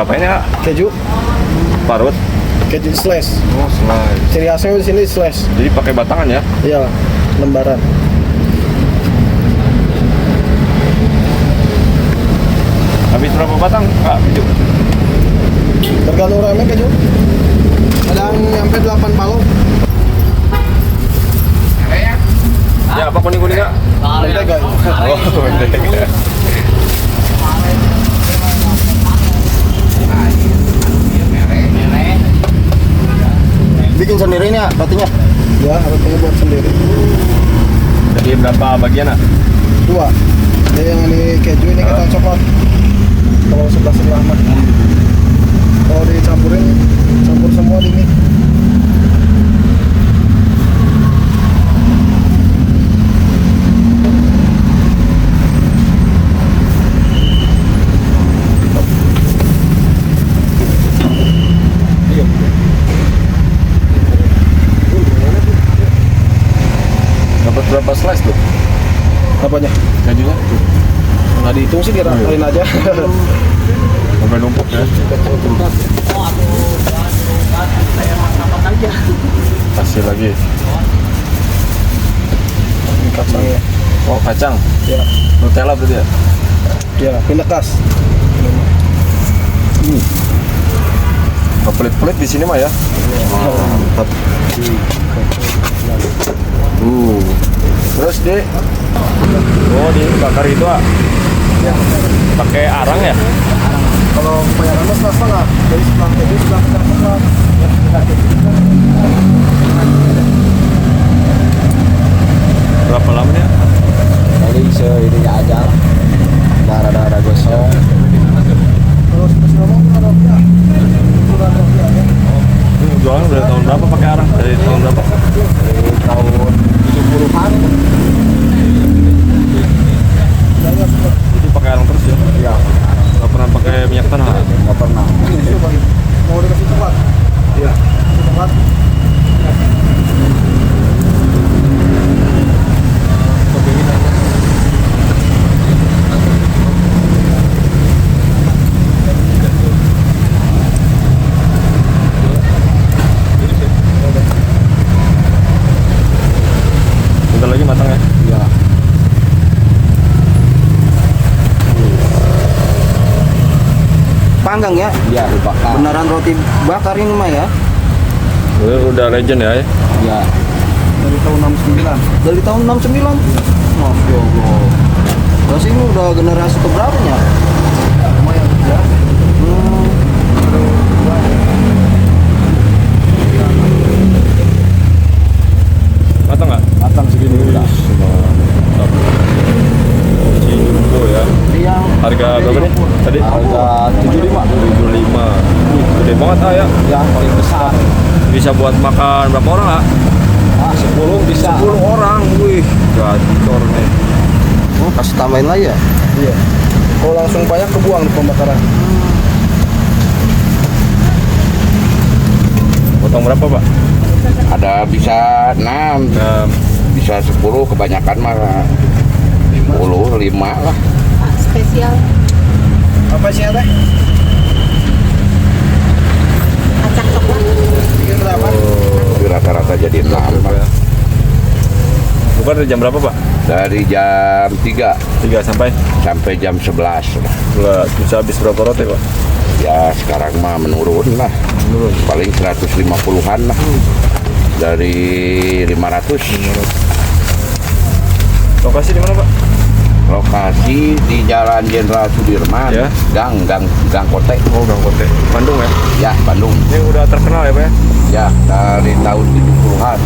apa ini Kak? Keju. Parut. Keju slash. Oh, slice. Ciri khasnya di sini slash. Jadi pakai batangan ya? Iya, lembaran. Habis berapa batang Kak keju? Tergantung rame keju. Ada yang nyampe 8 palung. Ya, apa kuning-kuning Kak? Mentega. Oh, mentega. Bikin sendiri ini ya rotinya? Ya, rotinya buat sendiri. Jadi berapa bagian Kak? 2. Jadi yang ini keju, ini ketan coklat. Kalau sebelah mah. Kalau dicampurin, campur semua di mie. Dapat berapa slice tuh? Apanya? Kejunya? Nggak dihitung sih, diratain aja. Sampai numpuk ya? Kasih lagi. Ini kacangnya. Oh, kacang? Ya, Nutella berarti ya? ya, pinekas. Nggak pelit-pelit di sini mah ya? Mantap. Terus deh. Oh, dibakar itu ah? Ya. Pakai arang ya? Kalau bayaran mas setengah, jadi sebelah keju sebelah ketan coklat. Berapa lama ya? Paling seininya aja. Darah-darah gosong. Terus ngomong ada ya. Kurang lebih ya. Jualan dari tahun berapa pakai arang? Dari tahun berapa? Dari tahun 70-an. Itu pakai arang terus ya? Iya. Nggak pernah pakai minyak tanah? Nggak pernah. Mau dikasih coklat? Iya. Coklat. Bentar lagi matang ya? Iya. Panggang ya? Iya, dibakar. Beneran roti bakar ini mah ya? Udah legend ya? Iya. Dari tahun 69. Dari tahun 69. Masya Allah. Berarti ini udah generasi keberapa ya? Lumayan ya. Matang nggak? Matang segini udah. Mantap. Mochi jumbo ya. Yang Harga berapa nih? Tadi? harga 75. 75. Gede banget ah ya. Yang paling besar. Bisa buat makan berapa orang ah? 10 bisa. 10 orang. Wih, gacor nih. Oh, kasih tambahin lagi ya? Iya. Kalau langsung banyak kebuang di pembakaran. Potong berapa Pak? Ada bisa 6, Nah, bisa 10, kebanyakan mah 10, 5 lah. Spesial Apa sih teh? kacang coklat. Bikin berapa? Di rata-rata jadi 6 ya. Bukan dari jam berapa Pak? dari jam 3 3 sampai? sampai jam 11 lah. Bisa habis berapa roti Pak? Ya sekarang mah menurun lah, Menurun. paling 150-an lah dari 500. Lokasi di mana Pak? Lokasi di Jalan Jenderal Sudirman, Ya. Gang Kote. Oh, Gang Kote. Bandung ya? Ya, Bandung. Ini udah terkenal ya Pak ya? Ya, dari tahun 70-an.